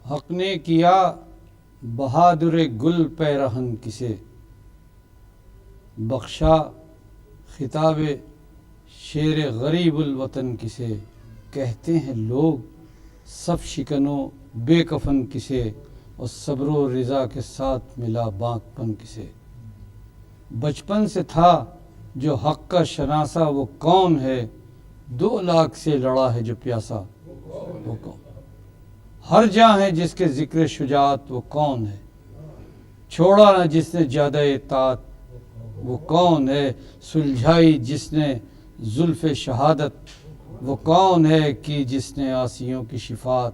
حق نے کیا بہادر گل پیرہن کسے، بخشا خطاب شیر غریب الوطن کسے، کہتے ہیں لوگ سب شکنو بے کفن کسے، اور صبر و رضا کے ساتھ ملا بانک پن کسے۔ بچپن سے تھا جو حق کا شناسا وہ کون ہے، 2 لاکھ سے لڑا ہے جو پیاسا وہ کون، ہر جاں ہے جس کے ذکر شجاعت وہ کون ہے، چھوڑا نہ جس نے زیادہ اطاعت وہ کون ہے، سلجھائی جس نے زلف شہادت وہ کون ہے، کی جس نے عاصیوں کی شفاعت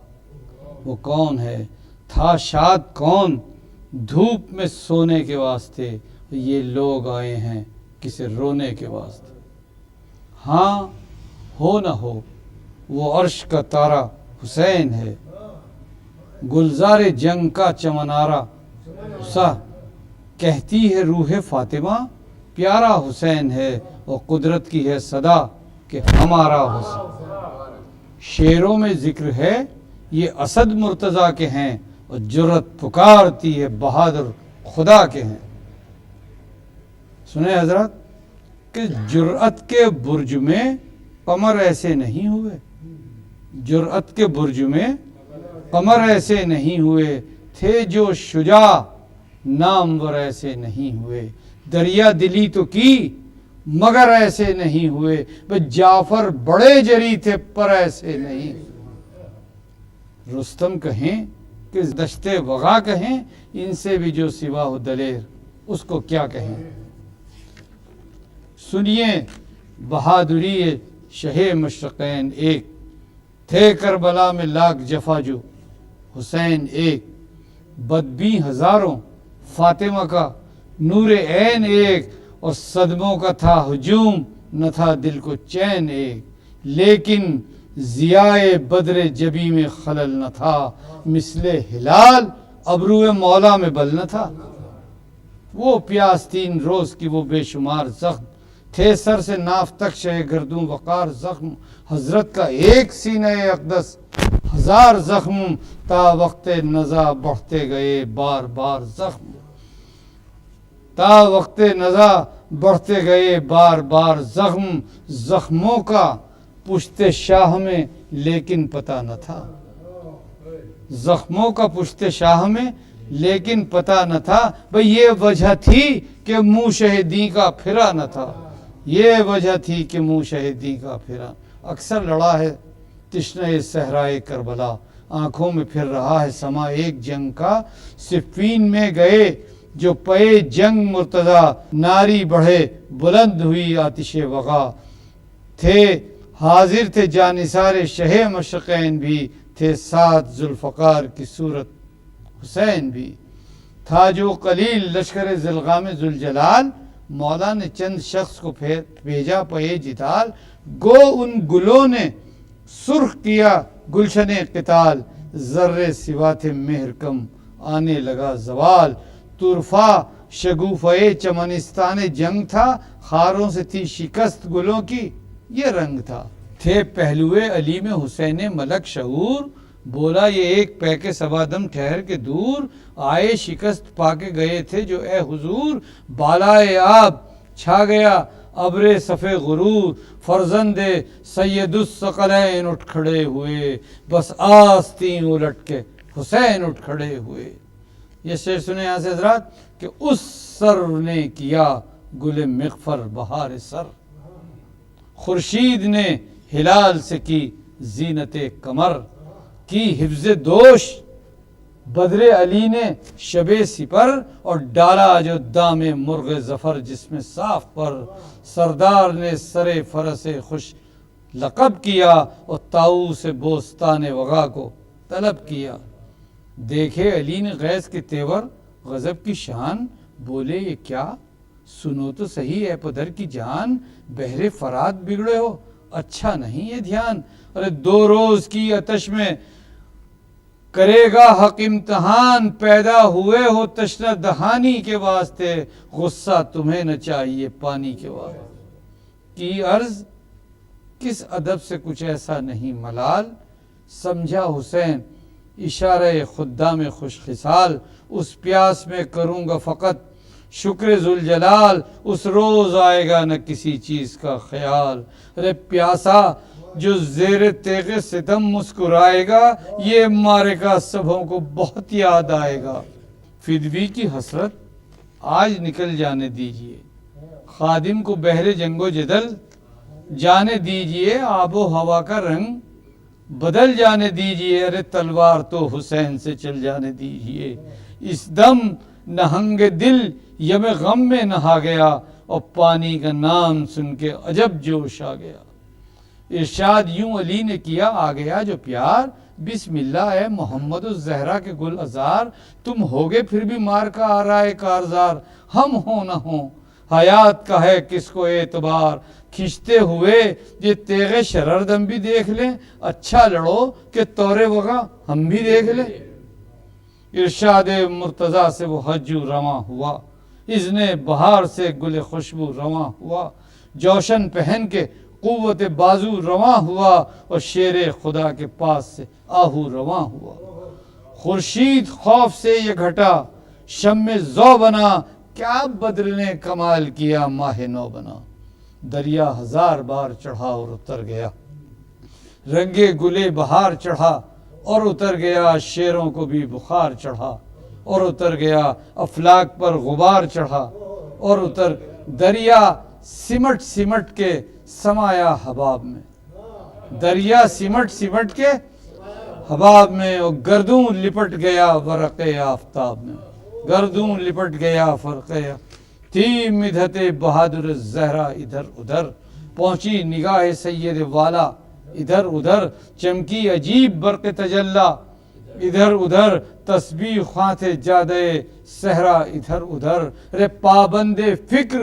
وہ کون ہے، تھا شاد کون دھوپ میں سونے کے واسطے، یہ لوگ آئے ہیں کسے رونے کے واسطے۔ ہاں ہو نہ ہو وہ عرش کا تارا حسین ہے، گلزار جنگ کا چمنارا حسا، کہتی ہے روح فاطمہ پیارا حسین ہے، اور قدرت کی ہے صدا کہ ہمارا حسین۔ شعروں میں ذکر ہے یہ اسد مرتضیٰ کے ہیں، اور جرأت پکارتی ہے بہادر خدا کے ہیں۔ سنیں حضرات کہ جرأت کے برج میں قمر ایسے نہیں ہوئے، جرأت کے برج میں قمر ایسے نہیں ہوئے، تھے جو شجاع نامور ایسے نہیں ہوئے، دریا دلی تو کی مگر ایسے نہیں ہوئے، بس جعفر بڑے جری تھے پر ایسے نہیں ہوئے۔ رستم کہیں کہ دشت وغا کہیں، ان سے بھی جو سوا ہو دلیر اس کو کیا کہیں۔ سنیے بہادری شہ مشرقین ایک، تھے کربلا میں لاکھ جفا جو حسین ایک، بدبی ہزاروں فاطمہ کا نور عین ایک، اور صدموں کا تھا ہجوم نہ تھا دل کو چین ایک، لیکن ضیاء بدر جبی میں خلل نہ تھا، مثل ہلال ابرو مولا میں بل نہ تھا۔ وہ پیاس 3 روز کی وہ بے شمار زخم، تھے سر سے ناف تک شہ گردوں وقار زخم، حضرت کا ایک سینہ اقدس 1000 زخم، تا وقت نزا بڑھتے گئے بار بار زخم، تا وقت نزا بڑھتے گئے بار بار زخم، زخموں کا پشت شاہ میں لیکن پتہ نہ تھا، زخموں کا پشت شاہ میں لیکن پتہ نہ تھا، بھئی یہ وجہ تھی کہ منہ شہیدی کا پھرا نہ تھا، یہ وجہ تھی کہ منہ شہیدی کا پھرا۔ اکثر لڑا ہے تشنہ صحرائے کربلا، آنکھوں میں پھر رہا ہے سما ایک جنگ کا، صفین میں گئے جو پے جنگ مرتضیٰ، ناری بڑھے بلند ہوئی آتش وغا، تھے حاضر تھے جانثار شہ مشرقین بھی، تھے ساتھ ذوالفقار کی صورت حسین بھی، تھا جو قلیل لشکر ذوالغام ذوالجلال، مولا نے چند شخص کو بھیجا پے جتال، گو ان گلوں نے سرخ کیا گلشن قتال، ذرے سوا تھے مہر کم آنے لگا زوال، طرفہ شگوفہ چمنستان جنگ تھا، خاروں سے تھی شکست گلوں کی یہ رنگ تھا، تھے پہلوے علی میں حسین ملک شعور، بولا یہ ایک پے کے سبادم ٹھہر کے دور، آئے شکست پا کے گئے تھے جو اے حضور، بالائے آب چھا گیا ابر صف غرور، فرزند سید الثقلین اٹھ کھڑے ہوئے، بس آستین الٹ کے حسین اٹھ کھڑے ہوئے۔ یہ شعر سنے یہاں سے حضرات کہ اس سر نے کیا گل مغفر بہار سر، خورشید نے ہلال سے کی زینت کمر، کی حفظ دوش بدر علی نے شب سپر، اور ڈالا جو دام مرغ ظفر جس میں صاف پر، سردار نے سر فرس خوش لقب کیا، اور طاؤس بوستان وغا کو طلب کیا، دیکھے علی نے غیظ کے تیور غضب کی شان، بولے یہ کیا سنو تو صحیح ہے پدر کی جان، بحر فرات بگڑے ہو اچھا نہیں یہ دھیان، ارے 2 روز کی آتش میں کرے گا حق امتحان، پیدا ہوئے ہو تشنہ دہانی کے واسطے، غصہ تمہیں نہ چاہیے پانی کے واسطے، کی عرض کس ادب سے کچھ ایسا نہیں ملال، سمجھا حسین اشارہ خدام خوش خصال، اس پیاس میں کروں گا فقط شکر ذوالجلال، اس روز آئے گا نہ کسی چیز کا خیال۔ ارے پیاسا جو زیر تیغ ستم مسکرائے گا، یہ معرکہ سبھوں کو بہت یاد آئے گا۔ فدوی کی حسرت آج نکل جانے دیجئے، خادم کو بہر جنگ و جدل جانے دیجئے، آب و ہوا کا رنگ بدل جانے دیجئے، ارے تلوار تو حسین سے چل جانے دیجئے۔ اس دم نہنگ دل یم غم میں نہا گیا، اور پانی کا نام سن کے عجب جوش آ گیا۔ ارشاد یوں علی نے کیا، آ گیا جو پیار، بسم اللہ اے محمد الزہرا کے گل ازار، تم ہوگے پھر بھی مار کا آ رہا ہے کارزار، ہم ہوں نہ ہوں حیات کا ہے کس کو اعتبار، کھنچتے ہوئے یہ تیغ شرردم بھی دیکھ لیں، اچھا لڑو کہ تورے وغا ہم بھی دیکھ لیں۔ ارشاد مرتضیٰ سے وہ حجو رواں ہوا، اذن بہار سے گل خوشبو رواں ہوا، جوشن پہن کے قوت بازو رواں ہوا، اور شیر خدا کے پاس سے آہو رواں ہوا۔ خورشید خوف سے یہ گھٹا شم ذو بنا، کیا بدر نے کمال کیا ماہ نو بنا۔ دریا ہزار بار چڑھا اور اتر گیا، رنگے گلے بہار چڑھا اور اتر گیا، شیروں کو بھی بخار چڑھا اور اتر گیا، افلاک پر غبار چڑھا اور اتر، دریا سمٹ سمٹ کے سمایا حباب میں، دریا سمٹ سمٹ کے حباب میں، اور گردوں لپٹ گیا ورق آفتاب میں، گردوں لپٹ گیا فرق۔ تھی مدحت بہادر زہرا ادھر ادھر، پہنچی نگاہ سید والا ادھر ادھر، چمکی عجیب برق تجلا ادھر ادھر، تسبیح خواں تھے جادے صحرا ادھر ادھر، رے پابند فکر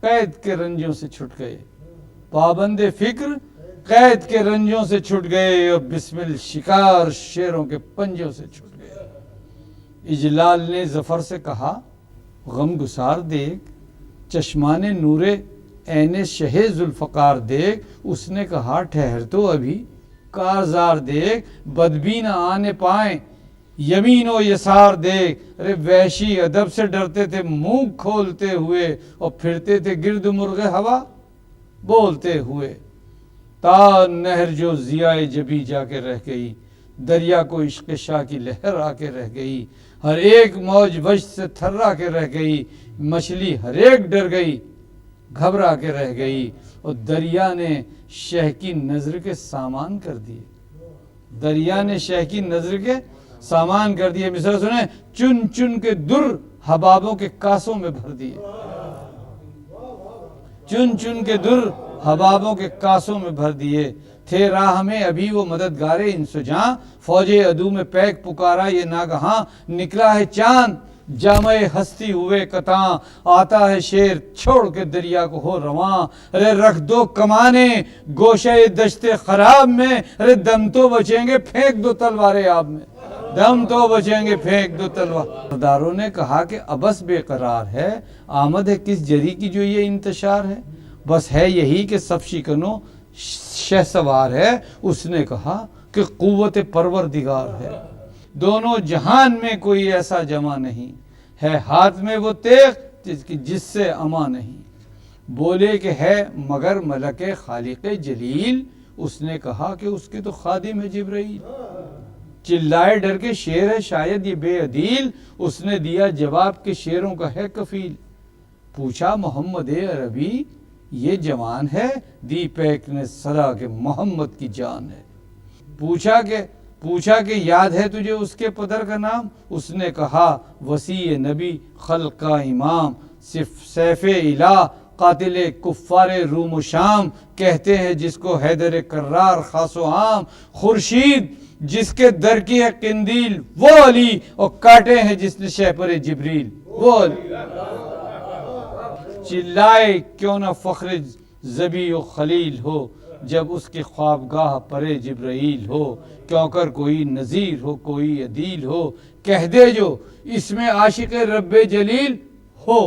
قید کے رنجوں سے چھٹ گئے، پابند فکر قید کے رنجوں سے چھٹ گئے، اور بسمل شکار شیروں کے پنجوں سے چھٹ گئے۔ اجلال نے ظفر سے کہا، غم گسار دیکھ چشمان نور عین شہ ذوالفقار دیکھ، اس نے کہا ٹھہر تو ابھی کارزار دیکھ، بدبی نہ آنے پائیں یمین و یسار دیکھ۔ ارے وحشی ادب سے ڈرتے تھے منہ کھولتے ہوئے، اور پھرتے تھے گرد مرغ ہوا بولتے ہوئے۔ تا نہر جو ضیاء جبی جا کے رہ گئی، دریا کو عشق شاہ کی لہر آ کے رہ گئی، ہر ایک موج وجد سے تھرا کے رہ گئی، مچھلی ہر ایک ڈر گئی گھبرا کے رہ گئی، اور دریا نے شہ کی نظر کے سامان کر دیے، دریا نے شہ کی نظر کے سامان کر دیے۔ مصرع سنیں، چن چن کے در حبابوں کے کاسوں میں بھر دیے، چن چن کے در حبابوں کے کاسوں میں بھر دیے۔ تھے راہ میں ابھی وہ مددگار انسجاں، فوج عدو میں پیک پکارا یہ ناگہاں، نکلا ہے چاند جامع ہستی ہوئے کتاں، آتا ہے شیر چھوڑ کے دریا کو ہو رواں۔ ارے رکھ دو کمانے گوشہ دشت خراب میں، ارے دم تو بچیں گے پھینک دو تلواریں آب میں، دم تو بچیں گے پھینک دو تلوار۔ سرداروں نے کہا کہ ابس بے قرار ہے، آمد ہے کس جری کی جو یہ انتشار ہے، بس ہے یہی کہ سب شکنوں شہ سوار ہے۔ اس نے کہا کہ قوت پروردگار ہے، دونوں جہان میں کوئی ایسا جمع نہیں، ہے ہاتھ میں وہ تیغ جس سے اما نہیں۔ بولے کہ ہے مگر ملک خالق جلیل، اس نے کہا کہ اس کے تو خادم ہے جبرائیل۔ چلائے ڈر کے شیر ہے شاید یہ بے عدیل، اس نے دیا جواب کہ شیروں کا ہے کفیل۔ پوچھا محمد عربی یہ جوان ہے، دی پیک نے صدا کہ محمد کی جان ہے۔ پوچھا کہ یاد ہے تجھے اس کے پدر کا نام، اس نے کہا وسیع نبی خلق کا امام، سیف الہ قاتل کفار روم و شام، کہتے ہیں جس کو حیدر کرار خاص و عام، خورشید جس کے در کی ہے قندیل وہ علی، اور کاٹے ہیں جس نے شہ پر جبریل وہ علی۔ چلائے کیوں نہ فخر ذبی و خلیل ہو، جب اس کی خوابگاہ پر جبرائیل ہو، کیوں کر کوئی نذیر ہو کوئی عدیل ہو، کہہ دے جو اس میں عاشق رب جلیل ہو۔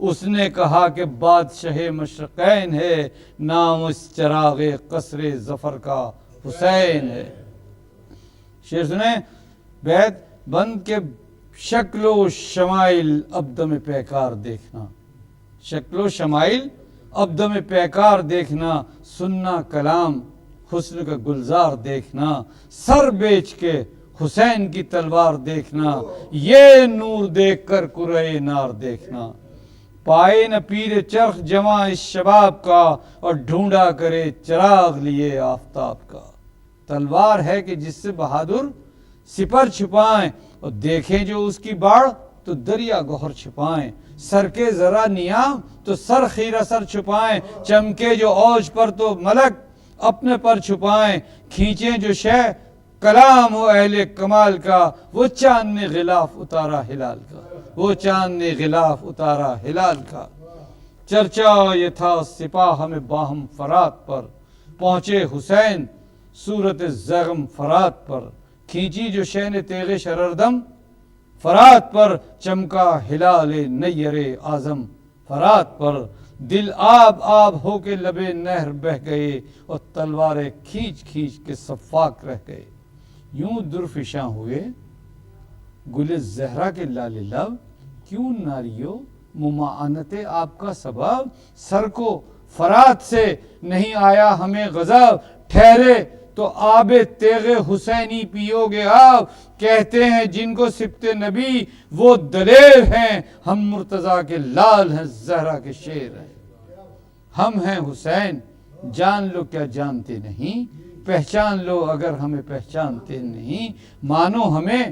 اس نے کہا کہ بادشاہ مشرقین ہے، نام اس چراغ قصر ظفر کا حسین ہے۔ شعر سنیں، بیت بند کے شکل و شمائل ابدم پیکار دیکھنا، شکل و شمائل ابدم پیکار دیکھنا، سننا کلام حسن کا گلزار دیکھنا، سر بیچ کے حسین کی تلوار دیکھنا، یہ نور دیکھ کر کرے نار دیکھنا، پائے نہ پیر چرخ جمع اس شباب کا، اور ڈھونڈا کرے چراغ لیے آفتاب کا۔ تلوار ہے کہ جس سے بہادر سپر چھپائیں، اور دیکھیں جو اس کی باڑ تو دریا گوہر چھپائیں، سر کے ذرا نیام تو سر خیرہ سر چھپائیں، چمکے جو اوج پر تو ملک اپنے پر چھپائیں، کھینچیں جو شے کلام و اہل کمال کا، وہ چاند نے غلاف اتارا ہلال کا، وہ چاند نے غلاف اتارا ہلال کا۔ چرچا یہ تھا سپاہ میں باہم فرات پر، پہنچے حسین صورت زغم فرات پر، کھینچی جو شے نے تیغ شرردم فرات پر، چمکا ہلال نیر اعظم فرات پر، دل آب آب ہو کے لبے نہر بہ گئے، اور تلواریں کھینچ کھینچ کے صفاق رہ گئے۔ یوں درفشاں ہوئے گل زہرا کے لال لب، کیوں ناریو مماعنت آپ کا سبب، سر کو فرات سے نہیں آیا ہمیں غضب، ٹھہرے تو آب تیغ حسینی پیو گے آپ، کہتے ہیں جن کو سبت نبی وہ دلیر ہیں، ہم مرتضیٰ کے لال ہیں زہرا کے شیر ہیں، ہم ہیں حسین جان لو کیا جانتے نہیں، پہچان لو اگر ہمیں پہچانتے نہیں، مانو ہمیں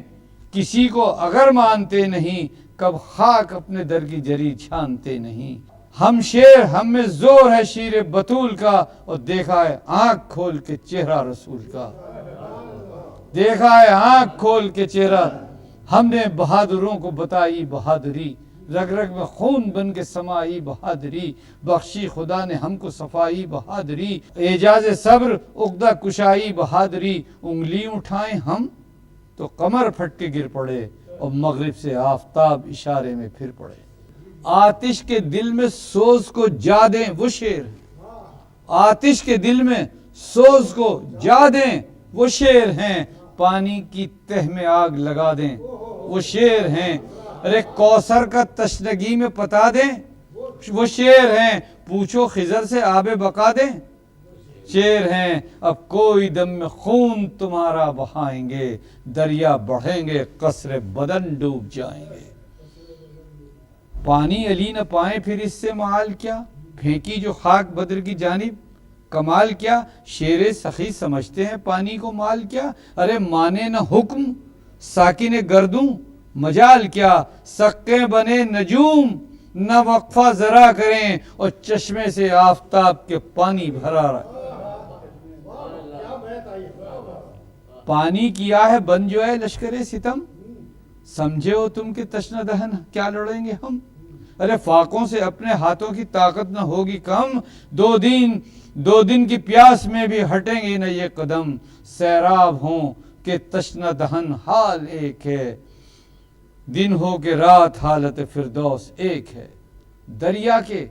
کسی کو اگر مانتے نہیں، کب خاک اپنے در کی جری چھانتے نہیں، ہم شیر ہم میں زور ہے شیر بطول کا، اور دیکھا ہے آنکھ کھول کے چہرہ رسول کا، دیکھا ہے آنکھ کھول کے چہرہ، ہم نے بہادروں کو بتائی بہادری، رگ رگ میں خون بن کے سمائی بہادری، بخشی خدا نے ہم کو صفائی بہادری، اعجاز صبر عقدہ کشائی بہادری، انگلی اٹھائیں ہم تو قمر پھٹ کے گر پڑے، اور مغرب سے آفتاب اشارے میں پھر پڑے، آتش کے دل میں سوز کو جا دیں وہ شیر، آتش کے دل میں سوز کو جا دیں وہ شیر ہیں، پانی کی تہ میں آگ لگا دیں وہ شیر ہیں، ارے کوثر کا تشنگی میں پتا دیں وہ شیر ہیں، پوچھو خضر سے آب بقا دیں شیر ہیں، اب کوئی دم میں خون تمہارا بہائیں گے، دریا بڑھیں گے قصر بدن ڈوب جائیں گے، پانی علی نہ پائیں پھر اس سے محال کیا، پھینکی جو خاک بدر کی جانب کمال کیا، شیر سخی سمجھتے ہیں پانی کو مال کیا، ارے مانے نہ حکم ساکن گردوں مجال کیا، سقے بنے نجوم نہ وقفہ ذرا کریں، اور چشمے سے آفتاب کے پانی بھرا رہا، پانی کیا ہے بن جو ہے لشکر ستم، سمجھے ہو تم کہ تشنہ دہن کیا لڑیں گے ہم، ارے فاقوں سے اپنے ہاتھوں کی طاقت نہ ہوگی کم، دو دن کی پیاس میں بھی ہٹیں گے نہ یہ قدم، سیراب ہوں کہ تشنہ دہن حال ایک ہے، دن ہو کہ رات حالت فردوس ایک ہے، دریا کے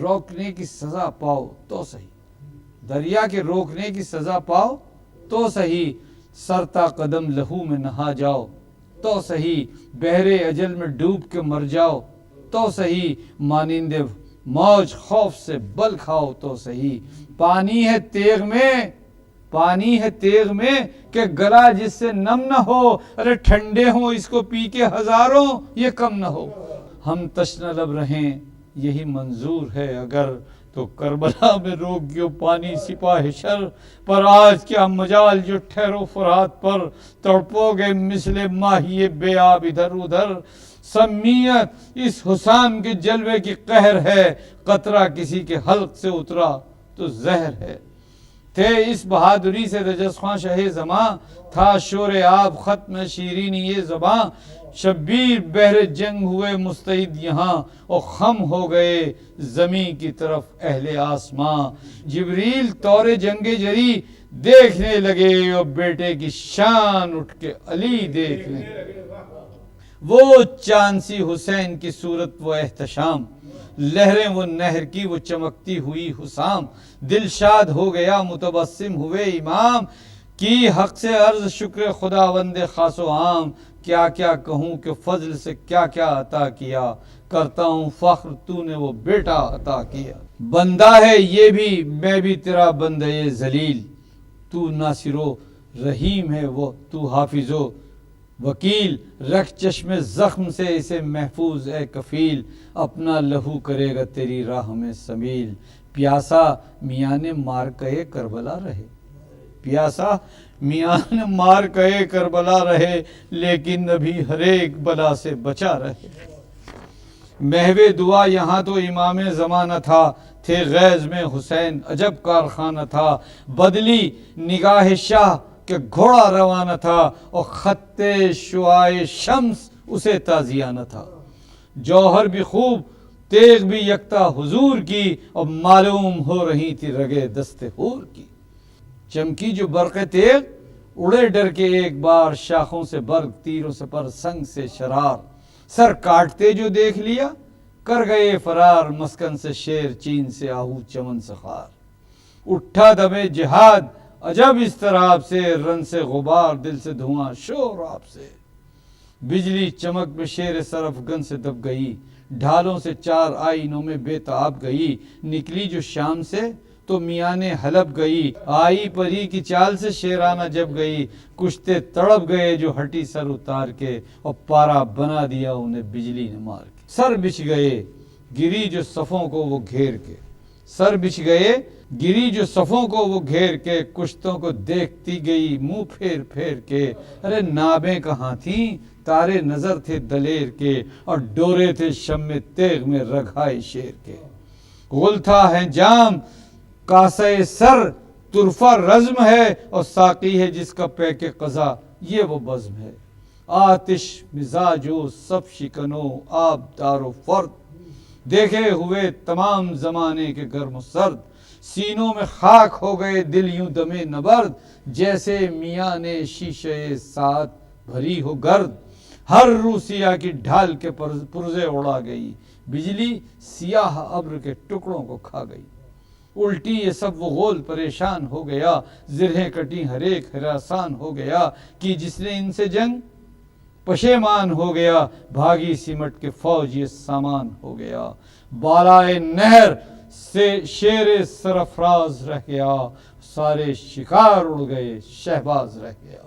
روکنے کی سزا پاؤ تو صحیح، دریا کے روکنے کی سزا پاؤ تو صحیح، سرتا قدم لہو میں نہا جاؤ تو صحیح، بحر اجل میں ڈوب کے مر جاؤ تو صحیح، مانند موج خوف سے بل کھاؤ تو صحیح، پانی ہے تیغ میں کہ گلا جس سے نم نہ ہو، ارے ٹھنڈے ہوں اس کو پی کے ہزاروں یہ کم نہ ہو، ہم تشنہ لب رہیں یہی منظور ہے اگر، تو کربلا میں روک گیو پانی سپاہ شر، پر آج کیا مجال جو ٹھہرو فرات پر، تڑپو گے مثل ماہی بے آب ادھر ادھر، سمیت اس حسام کے جلوے کی قہر ہے، قطرہ کسی کے حلق سے اترا تو زہر ہے، تھے اس بہادری سے رجس خواں شہ زماں، تھا شور آب ختم شیرینی یہ زباں، شبیر بحر جنگ ہوئے مستعد یہاں، اور خم ہو گئے زمین کی طرف اہل آسماں، جبریل طور جنگ جری دیکھنے لگے، اور بیٹے کی شان اٹھ کے علی دیکھنے، وہ چاندسی حسین کی صورت وہ احتشام، لہریں وہ نہر کی وہ چمکتی ہوئی حسام، دل شاد ہو گیا متبسم ہوئے امام، کی حق سے عرض شکر خداوند خاص و عام، کیا کیا کہوں کہ فضل سے کیا کیا عطا کیا، کرتا ہوں فخر تو نے وہ بیٹا عطا کیا۔ بندہ ہے یہ بھی میں بھی تیرا بندہ ذلیل، تو ناصر و رحیم ہے وہ تو حافظ و وکیل، رکھ چشم زخم سے اسے محفوظ اے کفیل، اپنا لہو کرے گا تیری راہ میں سمیل۔ پیاسا میاں نے مار کہے کربلا رہے، پیاسا میاں نے مار کہے کربلا رہے، لیکن نبی ہر ایک بلا سے بچا رہے۔ محو دعا یہاں تو امام زمانہ تھا، تھے غیظ میں حسین عجب کارخانہ تھا، بدلی نگاہ شاہ کہ گھوڑا روانہ تھا، اور خط شعاع شمس اسے تازیانہ تھا۔ جوہر بھی خوب تیغ بھی یکتا حضور کی، اور معلوم ہو رہی تھی رگے دست حور کی۔ چمکی جو برق تیغ اڑے ڈر کے ایک بار، شاخوں سے برق تیروں سے پر سنگ سے شرار، سر کاٹتے جو دیکھ لیا کر گئے فرار، مسکن سے شیر چین سے آہو چمن سے خار۔ اٹھا دمے جہاد عجب اضطراب سے، رن سے غبار دل سے دھواں شور آپ سے، بجلی چمک میں شیر سرف گن سے دب گئی، ڈھالوں سے چار آئینوں میں بے تاب گئی، نکلی جو شام سے تو میاں نے حلب گئی، آئی پری کی چال سے شیرانہ جب گئی، کشتے تڑپ گئے جو ہٹی سر اتار کے، اور پارا بنا دیا انہیں بجلی نے مار کے۔ سر بچھ گئے گری جو صفوں کو وہ گھیر کے، سر بچھ گئے گری جو صفوں کو وہ گھیر کے، کشتوں کو دیکھتی گئی منہ پھیر پھیر کے، ارے نابیں کہاں تھیں تارے نظر تھے دلیر کے، اور ڈورے تھے شم تیغ میں رگھائے شیر کے۔ غل تھا ہے جام کاسے سر طرفہ رزم ہے، اور ساقی ہے جس کا پیک قضا یہ وہ بزم ہے۔ آتش مزاج و سب شکنو آب دار و فرد، دیکھے ہوئے تمام زمانے کے گرم و سرد، سینوں میں خاک ہو گئے دل یوں دمے نبرد، جیسے میاں نے شیشے ساتھ بھری ہو گرد، ہر رو سیاہ کی ڈھال کے پرزے اڑا گئی، بجلی سیاہ ابر کے ٹکڑوں کو کھا گئی۔ الٹی یہ سب وہ غول پریشان ہو گیا، زرہیں کٹی ہر ایک ہراسان ہو گیا، کہ جس نے ان سے جنگ پشیمان ہو گیا، بھاگی سمٹ کے فوج یہ سامان ہو گیا۔ بالائے نہر سے شیر سرفراز رہ گیا، سارے شکار اڑ گئے شہباز رہ گیا۔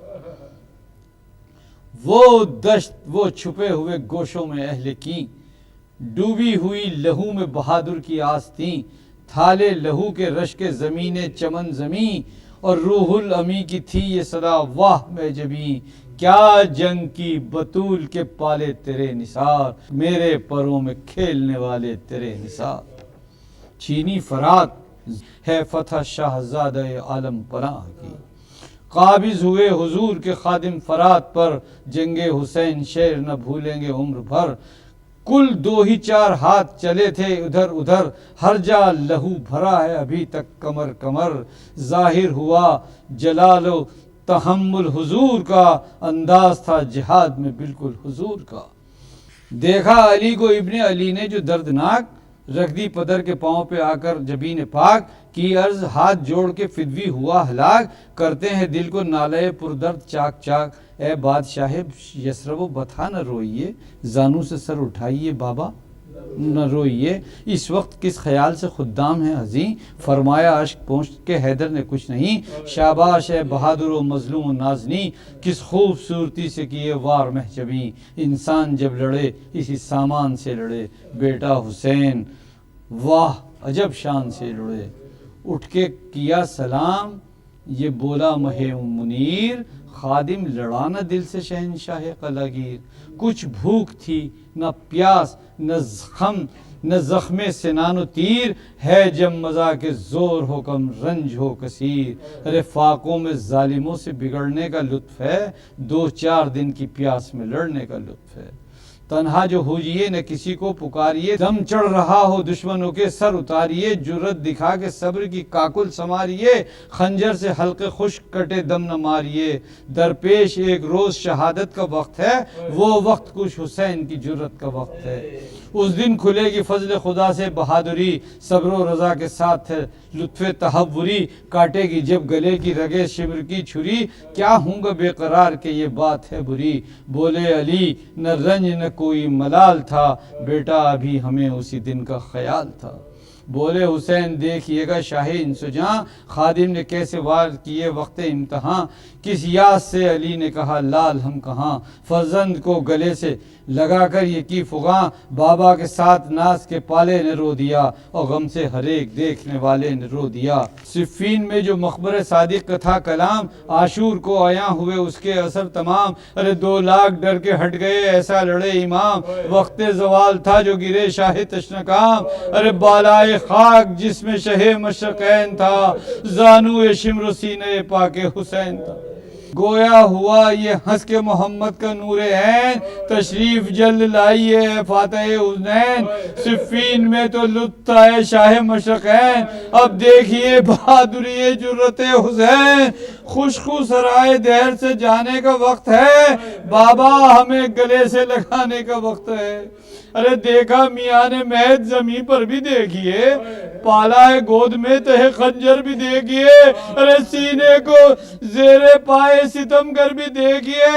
وہ دشت وہ چھپے ہوئے گوشوں میں اہل کی، ڈوبی ہوئی لہو میں بہادر کی آستیں، تھالے لہو کے رش کے زمین چمن زمیں، اور روح الامی کی تھی یہ صدا واہ میں جبیں، کیا جنگ کی بطول کے پالے تیرے نثار، میرے پروں میں کھیلنے والے تیرے نثار۔ چینی فرات ہے فتح شاہزادہ عالم پناہ کی، قابض ہوئے حضور کے خادم فرات پر، جنگ حسین شیر نہ بھولیں گے عمر بھر۔ کل 2 ہی 4 ہاتھ چلے تھے ادھر ادھر، ہر جا لہو بھرا ہے ابھی تک کمر کمر، ظاہر ہوا جلال و تحمل حضور کا، انداز تھا جہاد میں بالکل حضور کا۔ دیکھا علی کو ابن علی نے جو دردناک، رکھ دی پدر کے پاؤں پہ آ کر جبین پاک، کی عرض ہاتھ جوڑ کے فدوی ہوا ہلاک، کرتے ہیں دل کو نالے پردرد چاک چاک، اے بادشاہ یثرب و بتا نہ روئیے، زانو سے سر اٹھائیے بابا نہ روئیے، اس وقت کس خیال سے خدام ہیں عظیم، فرمایا اشک پہنچ کے حیدر نے کچھ نہیں، شاباش ہے بہادر و مظلوم و نازنی، کس خوبصورتی سے کیے وار محجبیں، انسان جب لڑے اسی سامان سے لڑے، بیٹا حسین واہ عجب شان سے لڑے، اٹھ کے کیا سلام یہ بولا مہ منیر، خادم لڑا نہ دل سے شہنشاہ قلاگیر، کچھ بھوک تھی نہ پیاس نہ زخم سنان و تیر، ہے جب مزا کے زور ہو کم رنج ہو کثیر، ارے فاقوں میں ظالموں سے بگڑنے کا لطف ہے، 2-4 دن کی پیاس میں لڑنے کا لطف ہے۔ تنہا جو ہوجیے نہ کسی کو پکاریے، دم چڑھ رہا ہو دشمنوں کے سر اتاریے، جرت دکھا کے صبر کی کاکل سنواریے، خنجر سے حلقے خشک کٹے دم نہ ماریے، درپیش ایک روز شہادت کا وقت ہے، وہ وقت کچھ حسین کی جرت کا وقت ہے۔ اس دن کھلے گی فضل خدا سے بہادری، صبر و رضا کے ساتھ ہے لطف تحوری، کاٹے گی جب گلے کی رگے شمر کی چھری، کیا ہوں گا بے قرار کہ یہ بات ہے بری، بولے علی نہ رنج نہ کوئی ملال تھا، بیٹا ابھی ہمیں اسی دن کا خیال تھا۔ بولے حسین دیکھئے گا شاہ انسجاں، خادم نے کیسے وار کیے وقت امتحان، کس یاد سے علی نے کہا لال ہم کہاں، فرزند کو گلے سے لگا کر یہ کی فغاں، بابا کے ساتھ ناز کے پالے نے رو دیا، اور غم سے ہر ایک دیکھنے والے نے رو دیا۔ صفین میں جو مقبر صادق کا تھا کلام، عاشور کو عیاں ہوئے اس کے اثر تمام، ارے 2 لاکھ ڈر کے ہٹ گئے ایسا لڑے امام، وقت زوال تھا جو گرے شاہ تشنکام، ارے بالائے خاک جس میں شہ مشرقین تھا، زانو شمر سینہ پاک حسین تھا۔ گویا ہوا یہ ہنس کے محمد کا نور عین، تشریف جلد لائیے فاتح حسین، صفین میں تو لطف آئے شاہ مشرقین، اب دیکھیے بہادری جرت حسین، خوشخو سرائے دہر سے جانے کا وقت ہے، بابا ہمیں گلے سے لگانے کا وقت ہے۔ ارے دیکھا میاں نے مہد زمین پر بھی دیکھیے، پالا ہے گود میں تہ خنجر بھی دیکھیے، ارے سینے کو زیر پائے ستم گر بھی دیکھیے،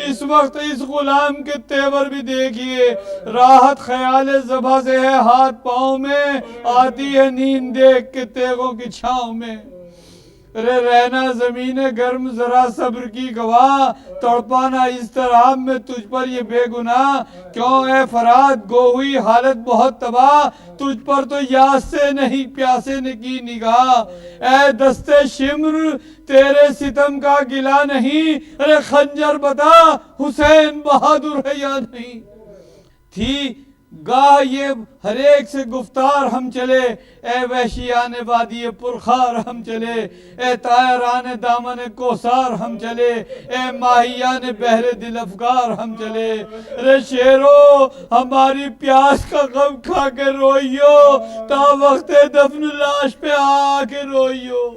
اس وقت اس غلام کے تیور بھی دیکھیے، راحت خیال ذبح سے ہے ہاتھ پاؤں میں، آتی ہے نیند دیکھ کے تیغوں کی چھاؤں میں۔ ارے رہنا زمین گرم ذرا صبر کی گواہ، تڑپانا اس طرح میں تجھ پر یہ بے گناہ، کیوں اے فرات گو ہوئی حالت بہت تباہ، تجھ پر تو یاس سے نہیں پیاسے نے کی نگاہ، اے دست شمر تیرے ستم کا گلا نہیں، ارے خنجر بتا حسین بہادر ہے یا نہیں۔ تھی گاہ یہ ہر ایک سے گفتار ہم چلے، اے وحشیان وادی پرخار ہم چلے، اے طائران دامن کوثار ہم چلے، اے ماہیان بحر دل افگار ہم چلے، ارے شیرو ہماری پیاس کا غم کھا کے روئیو، تا وقت دفن لاش پہ آ کے روئیو۔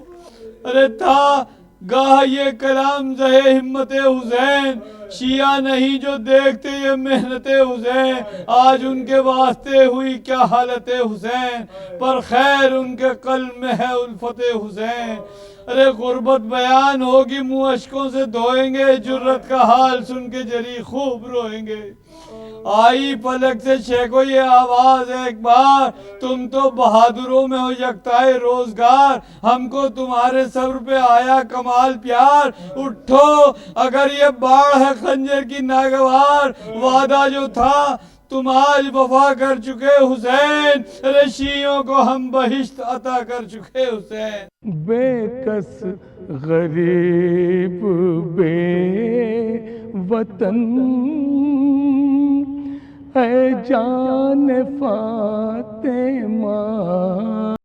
ارے تھا گاہ یہ کلام زہ ہمت حسین، شیعہ نہیں جو دیکھتے یہ محنت حسین، آج ان کے واسطے ہوئی کیا حالت حسین، پر خیر ان کے قلب میں ہے الفت حسین۔ ارے غربت بیان ہوگی منہ اشکوں سے دھوئیں گے، جرت کا حال سن کے جری خوب روئیں گے۔ آئی فلک سے شیخو یہ آواز ایک بار، تم تو بہادروں میں ہو یکتائے روزگار، ہم کو تمہارے صبر پہ آیا کمال پیار، اٹھو اگر یہ باڑ ہے خنجر کی ناگوار، وعدہ جو تھا تم آج وفا کر چکے حسین، ارے شیعوں کو ہم بہشت عطا کر چکے حسین۔ بے کس غریب بے وطن اے جان فاتح